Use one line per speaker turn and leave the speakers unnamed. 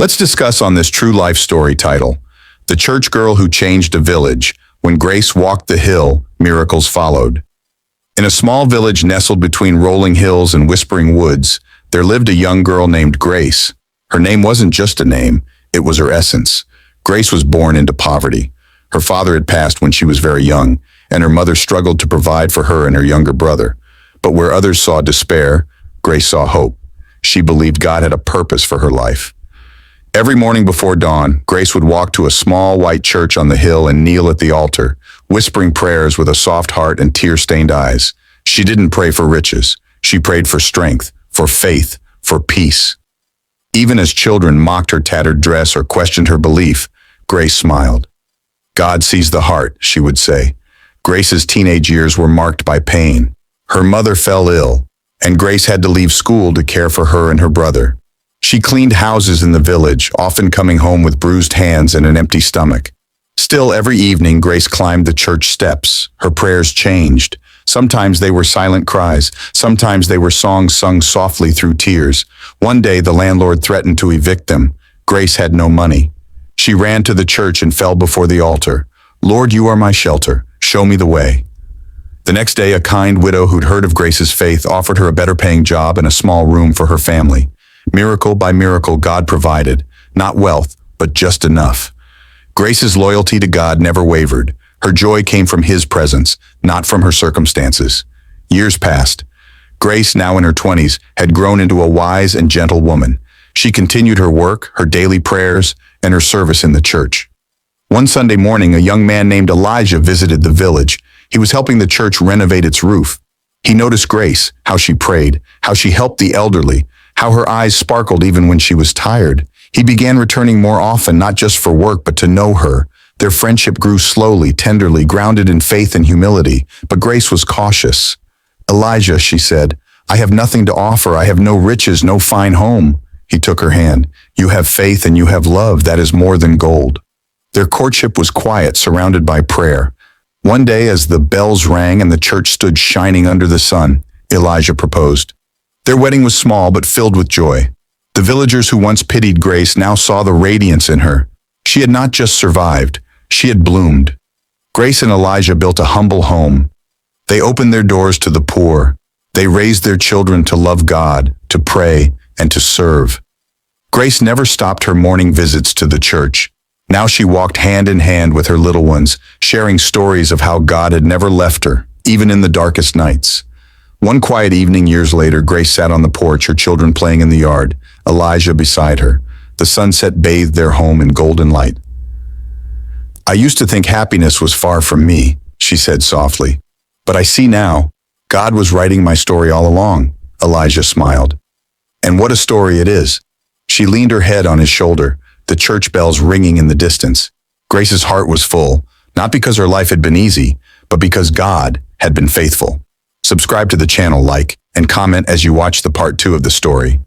Let's discuss on this true life story title, The Church Girl Who Changed a Village. When Grace walked the hill, miracles followed. In a small village nestled between rolling hills and whispering woods, there lived a young girl named Grace. Her name wasn't just a name, it was her essence. Grace was born into poverty. Her father had passed when she was very young, and her mother struggled to provide for her and her younger brother. But where others saw despair, Grace saw hope. She believed God had a purpose for her life. Every morning before dawn, Grace would walk to a small white church on the hill and kneel at the altar, whispering prayers with a soft heart and tear-stained eyes. She didn't pray for riches. She prayed for strength, for faith, for peace. Even as children mocked her tattered dress or questioned her belief, Grace smiled. God sees the heart, she would say. Grace's teenage years were marked by pain. Her mother fell ill, and Grace had to leave school to care for her and her brother. She cleaned houses in the village, often coming home with bruised hands and an empty stomach. Still, every evening, Grace climbed the church steps. Her prayers changed. Sometimes they were silent cries. Sometimes they were songs sung softly through tears. One day, the landlord threatened to evict them. Grace had no money. She ran to the church and fell before the altar. Lord, you are my shelter. Show me the way. The next day, a kind widow who'd heard of Grace's faith offered her a better-paying job and a small room for her family. Miracle by miracle, God provided, not wealth, but just enough. Grace's loyalty to God never wavered. Her joy came from His presence, not from her circumstances. Years passed. Grace, now in her 20s, had grown into a wise and gentle woman. She continued her work, her daily prayers, and her service in the church. One Sunday morning, a young man named Elijah visited the village. He was helping the church renovate its roof. He noticed Grace, how she prayed, how she helped the elderly, how her eyes sparkled even when she was tired. He began returning more often, not just for work, but to know her. Their friendship grew slowly, tenderly, grounded in faith and humility. But Grace was cautious. Elijah, she said, I have nothing to offer. I have no riches, no fine home. He took her hand. You have faith and you have love. That is more than gold. Their courtship was quiet, surrounded by prayer. One day, as the bells rang and the church stood shining under the sun, Elijah proposed. Their wedding was small but filled with joy. The villagers who once pitied Grace now saw the radiance in her. She had not just survived, she had bloomed. Grace and Elijah built a humble home. They opened their doors to the poor. They raised their children to love God, to pray, and to serve. Grace never stopped her morning visits to the church. Now she walked hand in hand with her little ones, sharing stories of how God had never left her, even in the darkest nights. One quiet evening years later, Grace sat on the porch, her children playing in the yard, Elijah beside her. The sunset bathed their home in golden light. I used to think happiness was far from me, she said softly. But I see now, God was writing my story all along, Elijah smiled. And what a story it is. She leaned her head on his shoulder, the church bells ringing in the distance. Grace's heart was full, not because her life had been easy, but because God had been faithful. Subscribe to the channel, like, and comment as you watch the part 2 of the story.